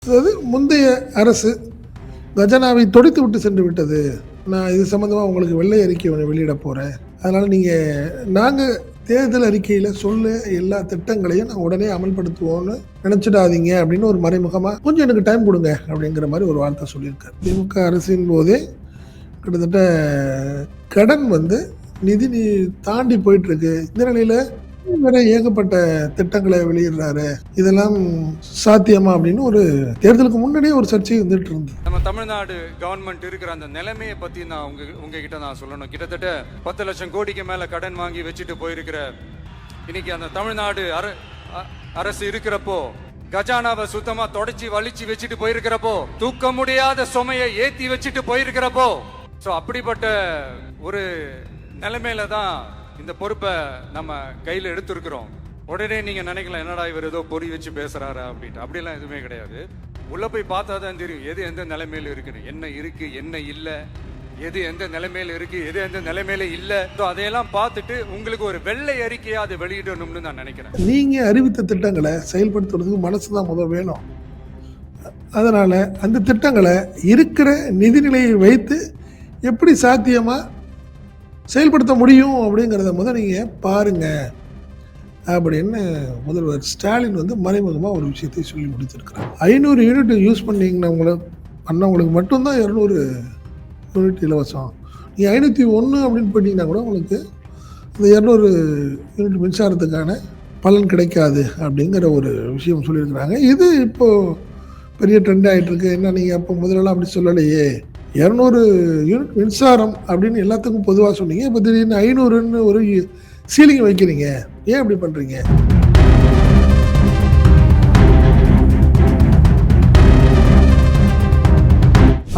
அதாவது முந்தைய அரசு கஜானாவை தொடித்து விட்டு சென்று விட்டது. நான் இது சம்மந்தமா உங்களுக்கு வெள்ளை அறிக்கை ஒண்ணு வெளியிட போறேன். அதனால நாங்க தேர்தல் அறிக்கையில சொல்ல எல்லா திட்டங்களையும் நான் உடனே அமல்படுத்துவோம்னு நினைச்சிடாதீங்க அப்படின்னு ஒரு மறைமுகமா கொஞ்சம் எனக்கு டைம் கொடுங்க அப்படிங்கிற மாதிரி ஒரு வார்த்தை சொல்லியிருக்காரு. திமுக அரசின் போதே கிட்டத்தட்ட கடன் நிதி தாண்டி போயிட்டு இருக்கு. இந்த நிலையில வேற ஏகப்பட்ட திட்டங்களை வெளியிடுறாரு. இதெல்லாம் சாத்தியமா அப்படின்னு ஒரு தேர்தலுக்கு முன்னாடியே ஒரு சர்ச்சை வந்துட்டு இருந்தது. நம்ம தமிழ்நாடு கவர்மெண்ட் இருக்கிற அந்த நிலைமையை பத்தி நான் உங்ககிட்ட நான் சொல்லணும். கிட்டத்தட்ட 10 லட்சம் கோடிக்கு மேல கடன் வாங்கி வச்சுட்டு போயிருக்கிற இன்னைக்கு அந்த தமிழ்நாடு அரசு இருக்கிறப்போ, கஜானாவை சுத்தமா தொடச்சி வலிச்சு வச்சுட்டு போயிருக்கிறப்போ, தூக்க முடியாத சுமையை ஏத்தி வச்சுட்டு போயிருக்கிறப்போ, அப்படிப்பட்ட ஒரு நிலைமையில தான் இந்த பொறுப்பை நம்ம கையில் எடுத்திருக்கிறோம். உடனே நீங்க நினைக்கலாம், என்னடா இவர் ஏதோ பொறி வச்சு பேசுறாரா அப்படின்ட்டு. அப்படிலாம் எதுவுமே கிடையாது. உள்ள போய் பார்த்தா தான் தெரியும் எது எந்த நிலைமையில இருக்குன்னு, என்ன இருக்கு என்ன இல்லை, எது எந்த நிலைமையில இருக்கு எது எந்த நிலைமையில இல்லை. அதையெல்லாம் பார்த்துட்டு உங்களுக்கு ஒரு வெள்ளை அறிக்கையா அதை வெளியிடணும்னு நான் நினைக்கிறேன். நீங்க அறிவித்த திட்டங்களை செயல்படுத்துறதுக்கு மனசுதான் முதல் வேணும். அதனால அந்த திட்டங்களை இருக்கிற நிதிநிலையை வைத்து எப்படி சாத்தியமா செயல்படுத்த முடியும் அப்படிங்கிறத நீங்கள் பாருங்க அப்படின்னு முதல்வர் ஸ்டாலின் மறைமுகமாக ஒரு விஷயத்தை சொல்லி முடிச்சிருக்கிறார். 500 யூனிட் யூஸ் பண்ணவங்களுக்கு மட்டும்தான் 200 யூனிட் இலவசம். நீங்கள் 501 அப்படின்னு போட்டிங்கன்னா கூட உங்களுக்கு அந்த 200 யூனிட் மின்சாரத்துக்கான பலன் கிடைக்காது அப்படிங்கிற ஒரு விஷயம் சொல்லியிருக்கிறாங்க. இது இப்போது பெரிய ட்ரெண்ட் ஆகிட்டு இருக்கு. என்ன நீங்கள் அப்போ முதலெல்லாம் அப்படி சொல்லலையே, 200 யூனிட் மின்சாரம் அப்படின்னு எல்லாத்துக்கும் பொதுவாக சொன்னீங்க. இப்போ திடீர்னு 500ன்னு ஒரு சீலிங் வைக்கிறீங்க. ஏன் அப்படி பண்ணுறீங்க?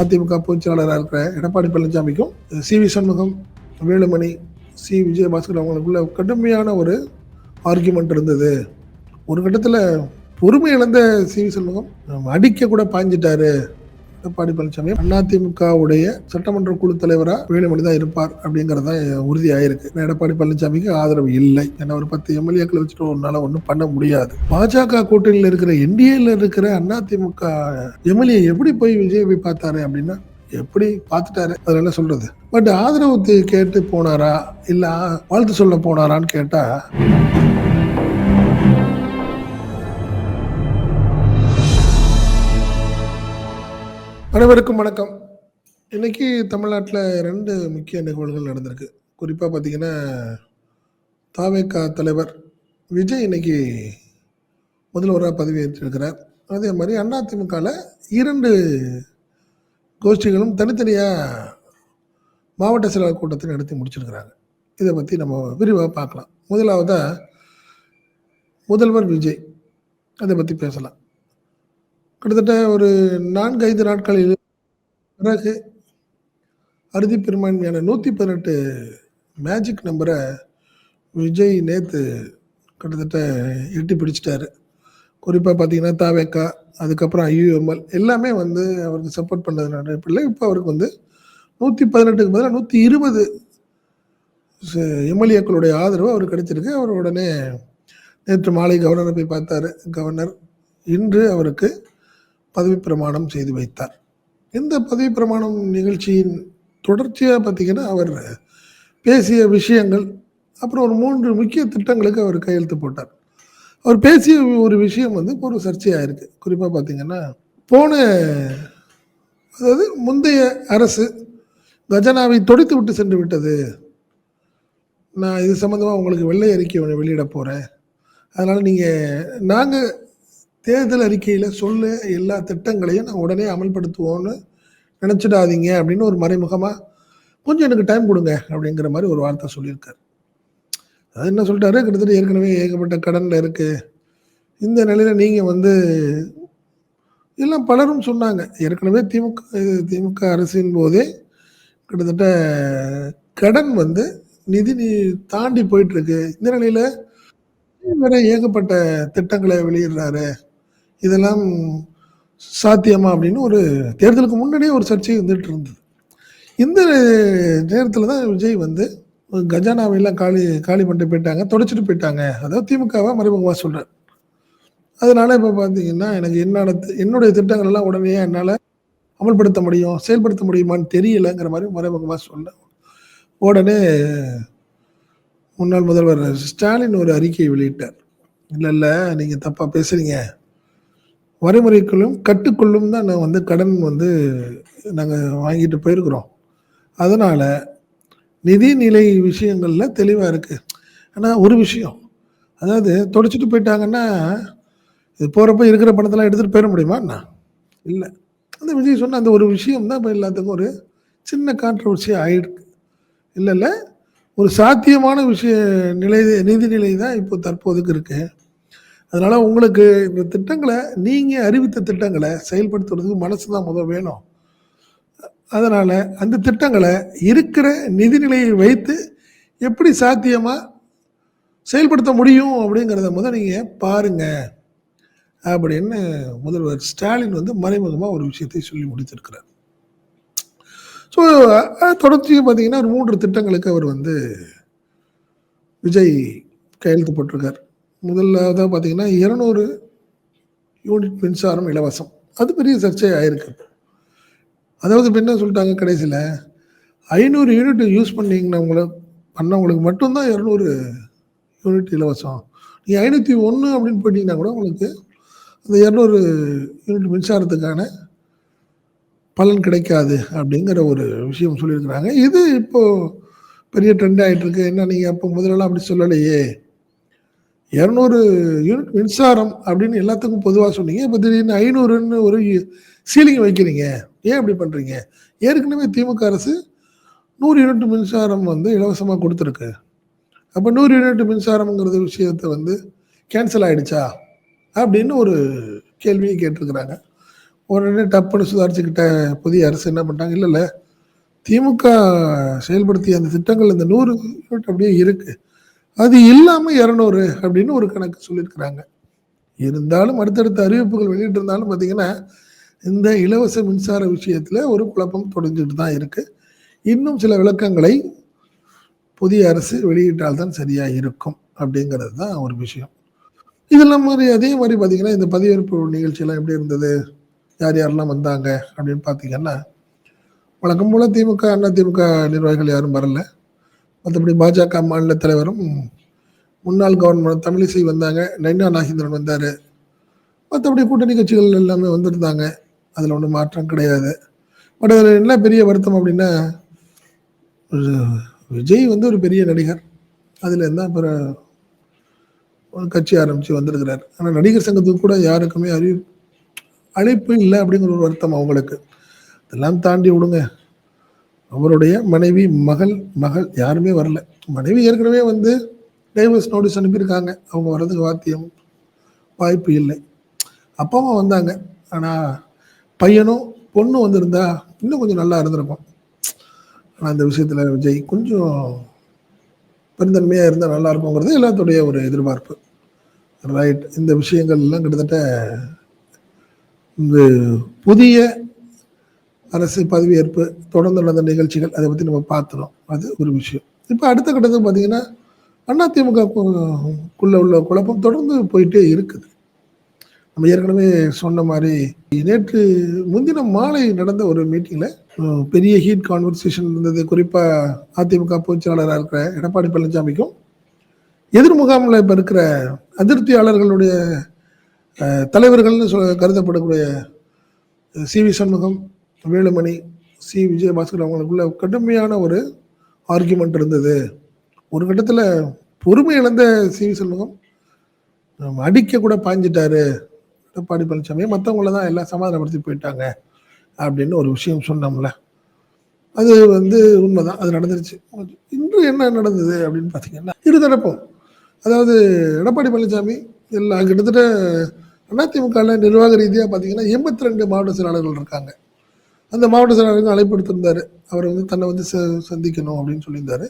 அதிமுக பொதுச்செயலாளராக இருக்கிற எடப்பாடி பழனிசாமிக்கும் சி.வி. சண்முகம், வேலுமணி, சி. விஜயபாஸ்கர் அவங்களுக்குள்ள கடுமையான ஒரு ஆர்கியூமெண்ட் இருந்தது. ஒரு கட்டத்தில் பொறுமை இழந்த சி.வி. சண்முகம் அடிக்க கூட பாய்ஞ்சிட்டாரு. எடப்பாடி பழனிசாமி அதிமுகவுடைய சட்டமன்ற குழு தலைவராக வேலுமணி தான் இருப்பார் அப்படிங்கிறது தான் உறுதியாயிருக்கு. எடப்பாடி பழனிசாமிக்கு ஆதரவு இல்லை. ஏன்னா ஒரு 10 எம்எல்ஏக்களை வச்சுட்டு ஒன்னால ஒன்றும் பண்ண முடியாது. பாஜக கூட்டணியில் இருக்கிற என்டிஏல இருக்கிற அதிமுக எம்எல்ஏ எப்படி போய் விஜய் போய் பார்த்தாரு அப்படின்னா, எப்படி பார்த்துட்டாரு அதெல்லாம் சொல்றது. பட் ஆதரவு கேட்டு போனாரா இல்ல வாழ்த்து சொல்ல போனாரான்னு கேட்டா, அனைவருக்கும் வணக்கம். இன்னைக்கு தமிழ்நாட்டில் 2 முக்கிய நிகழ்வுகள் நடந்திருக்கு. குறிப்பாக பார்த்தீங்கன்னா, தாவேகா தலைவர் விஜய் இன்னைக்கு முதல்வராக பதவியேற்றிருக்கிறார். அதே மாதிரி அதிமுகவில் 2 கோஷ்டிகளும் தனித்தனியாக மாவட்ட செயலாளர் கூட்டத்தை நடத்தி முடிச்சிருக்கிறாங்க. இதை பற்றி நம்ம விரிவாக பார்க்கலாம். முதலாவதாக முதல்வர் விஜய், அதை பற்றி பேசலாம். கிட்டத்தட்ட ஒரு 4-5 நாட்களில் பிறகு அறுதி பெரும்பான்மையான 118 மேஜிக் நம்பரை விஜய் நேற்று கிட்டத்தட்ட எட்டி பிடிச்சிட்டாரு. குறிப்பாக பார்த்தீங்கன்னா தாவேக்கா, அதுக்கப்புறம் ஐயுஎம்எல் எல்லாமே அவருக்கு சப்போர்ட் பண்ணதுனால இப்போ அவருக்கு 118க்கு பதிலாக 120 எம்எல்ஏக்களுடைய ஆதரவு அவருக்கு கிடைச்சிருக்கு. அவர் உடனே நேற்று மாலை கவர்னரை போய் பார்த்தாரு. கவர்னர் இன்று அவருக்கு பதவி பிரமாணம் செய்து வைத்தார். இந்த பதவி பிரமாணம் நிகழ்ச்சியின் தொடர்ச்சியாக பார்த்தீங்கன்னா, அவர் பேசிய விஷயங்கள், அப்புறம் ஒரு 3 முக்கிய திட்டங்களுக்கு அவர் கையெழுத்து போட்டார். அவர் பேசிய ஒரு விஷயம் ஒரு சர்ச்சையாக இருக்குது. குறிப்பாக பார்த்தீங்கன்னா, அதாவது முந்தைய அரசு கஜானாவை தொடித்து விட்டு சென்று விட்டது. நான் இது சம்மந்தமாக உங்களுக்கு வெள்ளை அறிக்கை ஒன்று வெளியிட போகிறேன். அதனால் நாங்கள் தேர்தல் அறிக்கையில் சொல்ல எல்லா திட்டங்களையும் நான் உடனே அமல்படுத்துவோன்னு நினச்சிடாதீங்க அப்படின்னு ஒரு மறைமுகமாக கொஞ்சம் எனக்கு டைம் கொடுங்க அப்படிங்கிற மாதிரி ஒரு வார்த்தை சொல்லியிருக்காரு. அது என்ன சொல்லிட்டாரு, கிட்டத்தட்ட ஏற்கனவே ஏகப்பட்ட கடனில் இருக்குது. இந்த நிலையில் நீங்கள் எல்லாம் பலரும் சொன்னாங்க. ஏற்கனவே திமுக அரசின் போதே கிட்டத்தட்ட கடன் நிதி தாண்டி போயிட்டுருக்கு. இந்த நிலையில் வேற ஏகப்பட்ட திட்டங்களை வெளியிடுறாரு. இதெல்லாம் சாத்தியமா அப்படின்னு ஒரு தேர்தலுக்கு முன்னாடியே ஒரு சர்ச்சை வந்துட்டு இருந்தது. இந்த நேரத்தில் தான் விஜய் கஜானாவையெல்லாம் காலி பண்ணிட்டு போயிட்டாங்க, தொடச்சிட்டு போயிட்டாங்க. அதாவது திமுகவை மறைமுகமாக சொல்கிறார். அதனால இப்போ பார்த்தீங்கன்னா, எனக்கு என்னுடைய திட்டங்கள் எல்லாம் உடனே என்னால அமல்படுத்த முடியும், செயல்படுத்த முடியுமான்னு தெரியலங்கிற மாரி மறைமுகமா சொன்னேன். உடனே முன்னாள் முதல்வர் ஸ்டாலின் ஒரு அறிக்கை வெளியிட்டார். "இல்ல, இல்ல நீங்க தப்பா பேசுறீங்க. வரைமுறைக்குள்ளும், கட்டுக்குள்ளும் தான் நான் வந்து கடன் வந்து நாங்க வாங்கிட்டு போயிருக்கிறோம். அதனால நிதிநிலை விஷயங்கள்ல தெளிவா இருக்கு." ஆனா ஒரு விஷயம், அதாவது தொலைச்சுட்டு போயிட்டாங்கன்னா, இது போறப்ப இருக்கிற பணத்தெல்லாம் எடுத்துட்டு போயிற முடியுமா என்ன? இல்ல. அந்த விஜய் சொன்ன அந்த ஒரு விஷயம் தான் இப்ப எல்லாத்துக்கும் ஒரு சின்ன கான்ட்ரோவர்சியா ஆயிருக்கு. இல்ல, இல்ல. ஒரு சாத்தியமான நிலை நிதிநிலை தான் இப்போ தற்போதைக்கு இருக்கு. அதனால உங்களுக்கு இந்த திட்டங்கள நீங்க அறிவித்த திட்டங்கள செயல்படுத்துறதுக்கு மனசு தான் வேணும். அதனால அந்த திட்டங்கள இருக்கிற நிதிநிலையை வைத்து எப்படி சாத்தியமா செயல்படுத்த முடியும் அப்படிங்கிறத நீங்க பாருங்க. அப்படின்னு முதல்வர் ஸ்டாலின் வந்து மறைமுகமா ஒரு விஷயத்தை சொல்லி முடித்திருக்கிறார். ஸோ தொடர்ச்சியா பார்த்தீங்கன்னா, ஒரு 3 திட்டங்களுக்கு அவர் வந்து விஜய் கையெழுத்து போட்டிருக்கார். முதலாவதா பார்த்தீங்கன்னா, 200 யூனிட் மின்சாரம் இலவசம். அது பெரிய சர்ச்சை ஆயிருக்கு. அதாவது இப்ப என்ன சொல்லிட்டாங்க கடைசியில, 500 யூனிட் யூஸ் பண்ணவங்களுக்கு மட்டும் தான் 200 யூனிட் இலவசம். நீங்க 501 அப்படின்னு போயிட்டீங்கன்னா கூட உங்களுக்கு அந்த 200 யூனிட் மின்சாரத்துக்கான பலன் கிடைக்காது அப்படிங்கிற ஒரு விஷயம் சொல்லியிருக்கிறாங்க. இது இப்போ பெரிய ட்ரெண்ட் ஆயிட்டு இருக்கு. என்ன நீங்க அப்போ முதலெல்லாம் அப்படி சொல்லலையே. 200 யூனிட் மின்சாரம் அப்படின்னு எல்லாத்துக்கும் பொதுவா சொன்னீங்க. இப்ப திடீர்னு 500ன்னு ஒரு சீலிங் வைக்கிறீங்க. ஏன் இப்படி பண்றீங்க? ஏற்கனவே திமுக அரசு 100 யூனிட் மின்சாரம் வந்து இலவசமா குடுத்துருக்கு. அப்ப 100 யூனிட் மின்சாரம்ங்கிறது விஷயத்த வந்து கேன்சல் ஆயிடுச்சா? அப்படின்னு ஒரு கேள்வியை கேட்டிருக்கிறாங்க. உடனே டப்புன்னு சுதாரிச்சுக்கிட்ட புதிய அரசு என்ன பண்ணிட்டாங்க, இல்ல, இல்ல திமுக செயல்படுத்திய அந்த திட்டங்கள் இந்த 100 யூனிட் அப்படியே இருக்கு. அது இல்லாம 200 அப்படின்னு ஒரு கணக்கு சொல்லியிருக்கிறாங்க. இருந்தாலும் அடுத்தடுத்த அறிவிப்புகள் வெளியிட்டு இருந்தாலும் பார்த்தீங்கன்னா, இந்த இலவச மின்சார விஷயத்துல ஒரு குழப்பம் தொடர்ந்துட்டு தான் இருக்கு. இன்னும் சில விளக்கங்களை புதிய அரசு வெளியிட்டால் தான் சரியா இருக்கும் அப்படிங்கிறது தான் ஒரு விஷயம். இதெல்லாம் அதே மாதிரி பார்த்தீங்கன்னா, இந்த பதவியேற்பு நிகழ்ச்சியெல்லாம் எப்படி இருந்தது? யார் யாரெல்லாம் வந்தாங்க அப்படின்னு பார்த்தீங்கன்னா, வழக்கம் போல திமுக, அதிமுக நிர்வாகிகள் யாரும் வரல. மற்றபடி பாஜக மாநில தலைவரும், முன்னாள் கவர்னர் தமிழிசை வந்தாங்க, நைனா நாகேந்திரன் வந்தாரு. மற்றபடி கூட்டணி கட்சிகள் எல்லாமே வந்திருந்தாங்க. அதில் ஒன்றும் மாற்றம் கிடையாது. பட் அதில் என்ன பெரிய வருத்தம் அப்படின்னா, விஜய் வந்து ஒரு பெரிய நடிகர். அதில் இருந்தால் அப்புறம் ஒரு கட்சி ஆரம்பித்து வந்திருக்கிறார். ஆனால் நடிகர் சங்கத்துக்கு கூட யாருக்குமே அழைப்பு இல்லை அப்படிங்கிற ஒரு வருத்தம் அவங்களுக்கு. இதெல்லாம் தாண்டி விடுங்க. அவருடைய மனைவி, மகள் யாருமே வரல. மனைவி ஏற்கனவே வந்து டைவர்ஸ் நோட்டீஸ் அனுப்பியிருக்காங்க. அவங்க வர்றதுக்கு வாய்ப்பு இல்லை. அப்பாவும் வந்தாங்க. ஆனால் பையனும் பொண்ணும் வந்திருந்தா இன்னும் கொஞ்சம் நல்லா இருந்திருக்கும். ஆனால் அந்த விஷயத்தில் விஜய் கொஞ்சம் பெருந்தன்மையாக இருந்தால் நல்லா இருக்குங்கிறது எல்லாத்துடைய ஒரு எதிர்பார்ப்பு. ரைட். இந்த விஷயங்கள் எல்லாம் கிட்டத்தட்ட இந்த புதிய அரசு பதவியேற்பு தொடர்ந்து நடந்த நிகழ்ச்சிகள் அதை பற்றி நம்ம பார்த்துறோம். அது ஒரு விஷயம். இப்போ அடுத்த கட்டத்தில் பார்த்தீங்கன்னா, அதிமுகக்குள்ள உள்ள குழப்பம் தொடர்ந்து போயிட்டே இருக்குது. நம்ம ஏற்கனவே சொன்ன மாதிரி நேற்று முன்தினம் மாலை நடந்த ஒரு மீட்டிங்ல பெரிய ஹீட் கான்வர்சேஷன் இருந்தது. குறிப்பா அதிமுக பொதுச்செயலாளராக இருக்கிற எடப்பாடி பழனிசாமிக்கும் எதிர் முகாமில் இப்ப இருக்கிற அதிருப்தியாளர்களுடைய தலைவர்கள்னு கருதப்படக்கூடிய சி.வி. சண்முகம், வேலுமணி, சி. விஜயபாஸ்கர் அவங்களுக்குள்ள கடுமையான ஒரு ஆர்கியூமெண்ட் இருந்தது. ஒரு கட்டத்தில் பொறுமை இழந்த சி.வி. சண்முகம் அடிக்க கூட பாஞ்சிட்டாரு எடப்பாடி பழனிசாமி. மற்றவங்கள தான் எல்லாம் சமாதானப்படுத்தி போயிட்டாங்க அப்படின்னு ஒரு விஷயம் சொன்னோம்ல. அது வந்து உண்மைதான். அது நடந்துருச்சு. இன்று என்ன நடந்தது அப்படின்னு பார்த்தீங்கன்னா, இருதரப்பும், அதாவது எடப்பாடி பழனிசாமி எல்லாம் கிட்டத்தட்ட அதிமுக நிர்வாக ரீதியாக பார்த்தீங்கன்னா 82 மாவட்ட செயலாளர்கள் இருக்காங்க. அந்த மாவட்ட செயலாளர்கள் அழைப்பு எடுத்திருந்தாரு. அவர் வந்து தன்னை வந்து சந்திக்கணும் அப்படின்னு சொல்லியிருந்தாரு.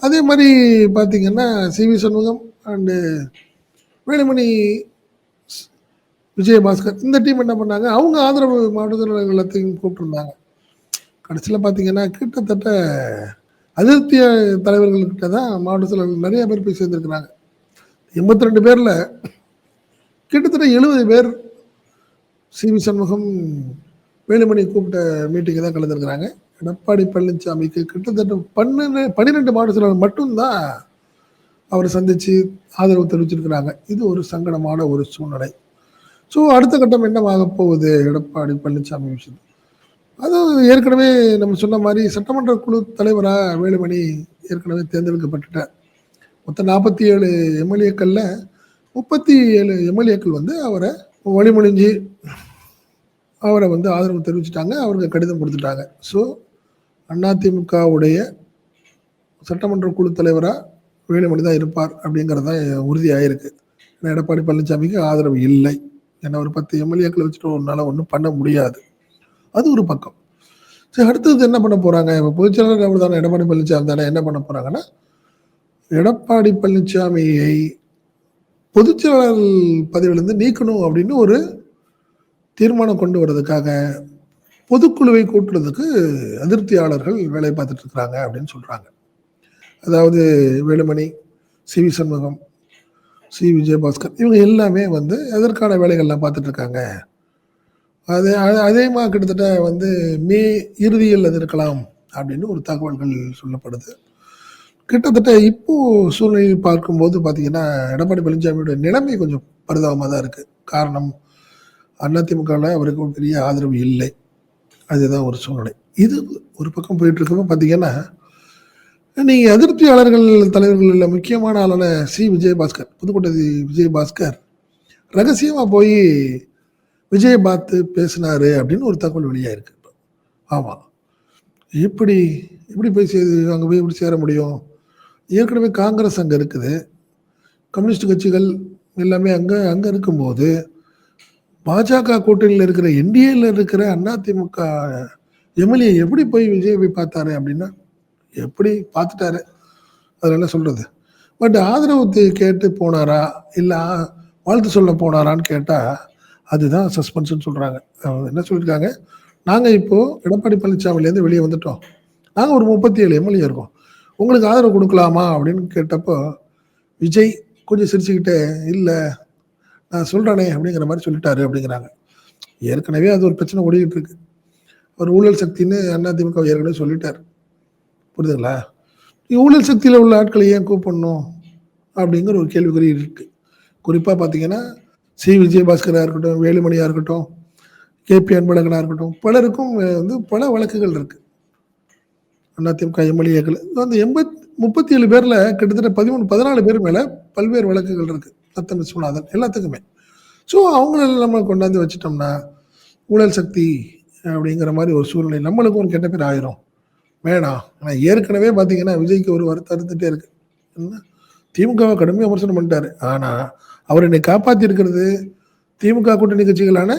அதே மாதிரி பார்த்தீங்கன்னா சி.வி. சண்முகம் அண்டு வேலுமணி, விஜயபாஸ்கர் இந்த டீம் என்ன பண்ணாங்க, அவங்க ஆதரவு மாவட்ட செயலாளர்கள் எல்லாத்தையும் கூப்பிட்டுருந்தாங்க. கடைசியில் பார்த்தீங்கன்னா கிட்டத்தட்ட அதிருப்திய தலைவர்கள்கிட்ட தான் மாவட்ட செயலாளர்கள் நிறைய பேர் போய் சேர்ந்துருக்கிறாங்க. 82 பேரில் கிட்டத்தட்ட 70 பேர் சி.வி. சண்முகம், வேலுமணி கூப்பிட்ட மீட்டிங்கை தான் கலந்துருக்கிறாங்க. எடப்பாடி பழனிசாமிக்கு கிட்டத்தட்ட 12 மாவட்ட செயலாளர் மட்டும்தான் அவரை சந்திச்சு ஆதரவு தெரிவிச்சிருக்கிறாங்க. இது ஒரு சங்கடமான ஒரு சூழ்நிலை. ஸோ அடுத்த கட்டம் என்னவாக போகுது எடப்பாடி பழனிசாமி விஷயம்? அது ஏற்கனவே நம்ம சொன்ன மாதிரி சட்டமன்ற குழு தலைவராக வேலுமணி ஏற்கனவே தேர்ந்தெடுக்கப்பட்டுட்டார். மொத்தம் 47 எம்எல்ஏக்கள்ல 37 எம்எல்ஏக்கள் வந்து அவரை வழிமொழிஞ்சு அவரை வந்து ஆதரவு தெரிவிச்சுட்டாங்க. அவருக்கு கடிதம் கொடுத்துட்டாங்க. ஸோ அதிமுகவுடைய சட்டமன்ற குழு தலைவராக வேலுமணி தான் இருப்பார் அப்படிங்கிறது தான் உறுதியாயிருக்கு. ஏன்னா எடப்பாடி பழனிசாமிக்கு ஆதரவு இல்லை. ஏன்னா ஒரு 10 எம்எல்ஏக்களை வச்சுட்டு ஒன்றால் ஒன்றும் பண்ண முடியாது. அது ஒரு பக்கம். சரி, அடுத்தது என்ன பண்ண போகிறாங்க? இப்போ பொதுச்செயலாளர் அவர் தானே, எடப்பாடி பழனிசாமி தானே. என்ன பண்ண போகிறாங்கன்னா, எடப்பாடி பழனிசாமியை பொதுச்செயலாளர் பதவியிலிருந்து நீக்கணும் அப்படின்னு ஒரு தீர்மானம் கொண்டு வர்றதுக்காக பொதுக்குழுவை கூட்டுறதுக்கு அதிருப்தியாளர்கள் வேலை பார்த்துட்டு இருக்கிறாங்க அப்படின்னு சொல்கிறாங்க. அதாவது வேலுமணி, சி.வி. சண்முகம், சி. விஜயபாஸ்கர் இவங்க எல்லாமே வந்து அதற்கான வேலைகள்லாம் பார்த்துட்டு இருக்காங்க. அதே மாதிரி கிட்டத்தட்ட வந்து மே இறுதியில் அது இருக்கலாம் அப்படின்னு ஒரு தகவல்கள் சொல்லப்படுது. கிட்டத்தட்ட இப்போ சூழ்நிலை பார்க்கும்போது பார்த்தீங்கன்னா எடப்பாடி பழனிசாமியோட நிலைமை கொஞ்சம் பரிதாபமாக தான் இருக்குது. காரணம், அதிமுகவில் அவருக்கு ஒரு பெரிய ஆதரவு இல்லை. அதுதான் ஒரு சூழ்நிலை. இது ஒரு பக்கம் போயிட்டு இருக்கப்போ பார்த்தீங்கன்னா, நீங்கள் அதிருப்தியாளர்கள் தலைவர்களில் முக்கியமான ஆளான சி. விஜயபாஸ்கர், புதுக்கோட்டை விஜயபாஸ்கர் ரகசியமாக போய் விஜயை பார்த்து பேசினாரு அப்படின்னு ஒரு தகவல் வெளியாயிருக்கு. ஆமாம், எப்படி போய் அங்கே போய் எப்படி சேர முடியும்? ஏற்கனவே காங்கிரஸ் அங்கே இருக்குது, கம்யூனிஸ்ட் கட்சிகள் எல்லாமே அங்கே இருக்கும்போது பாஜக கூட்டணியில் இருக்கிற என்டிஏல இருக்கிற அதிமுக எம்எல்ஏ எப்படி போய் விஜய் போய் பார்த்தாரு அப்படின்னா, எப்படி பார்த்துட்டாரு, அதில் என்ன சொல்கிறது. பட் ஆதரவு கேட்டு போனாரா இல்லை வாழ்த்து சொல்ல போனாரான்னு கேட்டால் அதுதான் சஸ்பென்ஸ்ன்னு சொல்கிறாங்க. என்ன சொல்லியிருக்காங்க, நாங்கள் இப்போது எடப்பாடி பழனிசாமிலேருந்து வெளியே வந்துட்டோம், நாங்கள் ஒரு 37 எம்எல்ஏ இருக்கோம், உங்களுக்கு ஆதரவு கொடுக்கலாமா அப்படின்னு கேட்டப்போ விஜய் கொஞ்சம் சிரிச்சுக்கிட்டே இல்லை நான் சொல்கிறேனே அப்படிங்கிற மாதிரி சொல்லிட்டாரு அப்படிங்கிறாங்க. ஏற்கனவே அது ஒரு பிரச்சனை ஓடிக்கிட்டு இருக்கு. ஒரு ஊழல் சக்தின்னு அதிமுக ஏற்கனவே சொல்லிட்டார். புரியுதுங்களா? ஊழல் சக்தியில் உள்ள ஆட்களை ஏன் கூப்பிடணும் அப்படிங்கிற ஒரு கேள்விக்குறி இருக்குது. குறிப்பாக பார்த்தீங்கன்னா சி. விஜயபாஸ்கராக இருக்கட்டும், வேலுமணியாக இருக்கட்டும், கேபி அன்பழகனாக இருக்கட்டும், பலருக்கும் வந்து பல வழக்குகள் இருக்குது. அதிமுக எம்எல்ஏக்கள் அந்த 37 பேரில் கிட்டத்தட்ட 14 பேர் மேலே பல்வேறு வழக்குகள் இருக்குது. நத்தம் விஸ்வநாதன் எல்லாத்துக்குமே. ஸோ அவங்களெல்லாம் நம்ம கொண்டாந்து வச்சுட்டோம்னா ஊழல் சக்தி அப்படிங்கிற மாதிரி ஒரு சூழ்நிலை நம்மளுக்கும் ஒரு கெட்ட பேர் ஆயிரும். வேணாம். ஆனால் ஏற்கனவே பார்த்தீங்கன்னா விஜய்க்கு ஒரு வருத்தம் இருந்துகிட்டே இருக்கு. என்ன, திமுகவை கடுமையாக விமர்சனம் பண்ணிட்டாரு. ஆனால் அவர் என்னை காப்பாற்றி இருக்கிறது திமுக கூட்டணி கட்சிகளான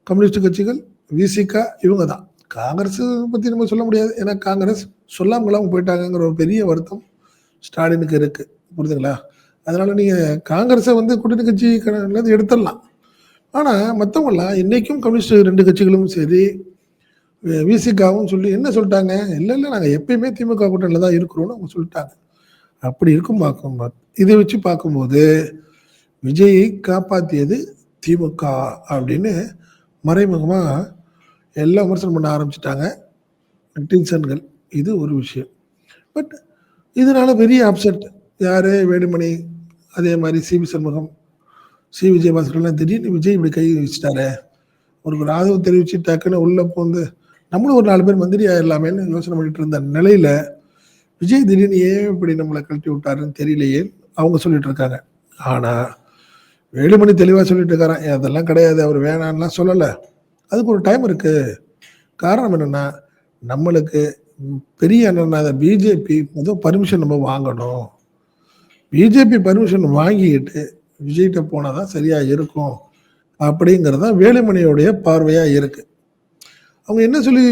கம்யூனிஸ்ட் கட்சிகள், விசிக இவங்க தான். காங்கிரஸ் பற்றி நம்ம சொல்ல முடியாது. ஏன்னா காங்கிரஸ் சொல்லாமலாம் போயிட்டாங்கிற ஒரு பெரிய வருத்தம் ஸ்டாலினுக்கு இருக்குது. புரியுதுங்களா? அதனால் நீங்கள் காங்கிரஸை வந்து கூட்டணி கட்சி எடுத்துடலாம். ஆனால் மற்றவங்களாம் இன்றைக்கும் கம்யூனிஸ்ட் 2 கட்சிகளும் சரி, விசிகாவும் சொல்லி என்ன சொல்லிட்டாங்க, இல்லை நாங்கள் எப்பயுமே திமுக கூட்டணியில் தான் இருக்கிறோன்னு அவங்க சொல்லிட்டாங்க. அப்படி இருக்கும் இதை வச்சு பார்க்கும்போது விஜயை காப்பாற்றியது திமுக அப்படின்னு மறைமுகமாக எல்லாம் விமர்சனம் பண்ண ஆரம்பிச்சிட்டாங்க நெட்டிசன்கள். இது ஒரு விஷயம். பட் இதனால் பெரிய அப்செட் யார், வேலுமணி, அதே மாதிரி சி.வி. சண்முகம், சி. விஜயபாஸ்கர்லாம் திடீர்னு விஜய் இப்படி கை வச்சுட்டாரு, ஒரு ஆதரவு தெரிவித்து டக்குன்னு உள்ளே போந்து நம்மளும் ஒரு 4 பேர் மந்திரி ஆயிடலாமேன்னு யோசனை பண்ணிட்டு இருந்த நிலையில் விஜய் திடீர்னு ஏன் இப்படி நம்மளை கழட்டி விட்டாருன்னு தெரியலையே அவங்க சொல்லிட்டு இருக்காங்க. ஆனால் வேலுமணி தெளிவாக சொல்லிட்டு இருக்காரான், அதெல்லாம் கிடையாது, அவர் வேணான்லாம் சொல்லலை, அதுக்கு ஒரு டைம் இருக்குது. காரணம் என்னென்னா, நம்மளுக்கு பெரிய என்னென்னா பிஜேபி முதல் பர்மிஷன் நம்ம வாங்கணும், பிஜேபி பர்மிஷன் வாங்கிக்கிட்டு விஜய்கிட்ட போனால் தான் சரியாக இருக்கும் அப்படிங்கிறது தான் வேலுமணியோடைய பார்வையாக இருக்குது. அவங்க என்ன சொல்லி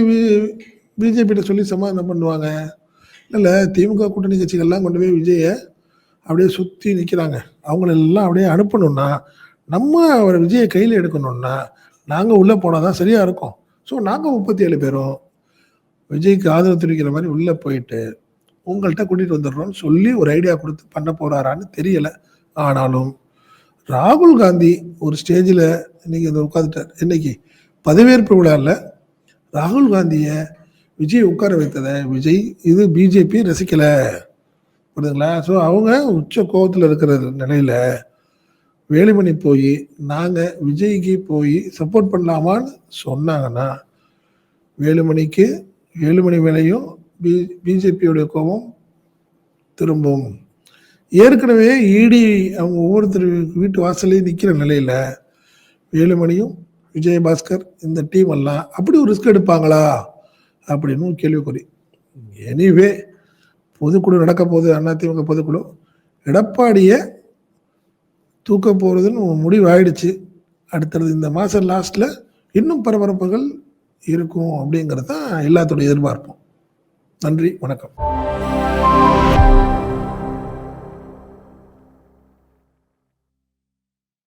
பிஜேபிகிட்ட சொல்லி சமாதானம் பண்ணுவாங்க? இல்லை, திமுக கூட்டணி கட்சிகள்லாம் கொண்டு போய் விஜயை அப்படியே சுற்றி நிற்கிறாங்க, அவங்களெல்லாம் அப்படியே அனுப்பணும்னா, நம்ம அவர் விஜயை கையில் எடுக்கணும்னா நாங்கள் உள்ளே போனால் தான் சரியாக இருக்கும். ஸோ நாங்கள் 37 பேரும் விஜய்க்கு ஆதரவு தெரிவிக்கிற மாதிரி உள்ளே போயிட்டு உங்கள்கிட்ட கூட்டிகிட்டு வந்துடுறோம்னு சொல்லி ஒரு ஐடியா கொடுத்து பண்ண போகிறாரான்னு தெரியலை. ஆனாலும் ராகுல் காந்தி ஒரு ஸ்டேஜில் இன்னைக்கு இந்த உட்காந்துட்டார். இன்னைக்கு பதவியேற்பு விழாவில் ராகுல் காந்தியை விஜய் உட்கார வைத்ததை விஜய் இது பிஜேபி ரசிக்கலை, புரியுதுங்களா? ஸோ அவங்க உச்ச கோபத்தில் இருக்கிற நிலையில் வேலுமணி போய் நாங்கள் விஜய்க்கு போய் சப்போர்ட் பண்ணலாமான்னு சொன்னாங்கன்னா வேலுமணி மேலேயும் பிஜேபியோடைய கோபம் திரும்பும். ஏற்கனவே இடி அவங்க ஒவ்வொருத்தர் வீட்டு வாசல்லையும் நிற்கிற நிலையில் வேலுமணியும் விஜயபாஸ்கர் இந்த டீம் எல்லாம் அப்படி ஒரு ரிஸ்க் எடுப்பாங்களா அப்படின்னு கேள்விக்குறி. எனிவே பொதுக்குழு நடக்க போகுது, அதிமுக பொதுக்குழு எடப்பாடியை தூக்க போகிறதுன்னு முடிவு ஆயிடுச்சு. அடுத்தது இந்த மாதம் லாஸ்ட்டில் இன்னும் பரபரப்புகள் இருக்கும் அப்படிங்கிறது தான் எல்லாத்தோட எதிர்பார்ப்பும். நன்றி, வணக்கம்.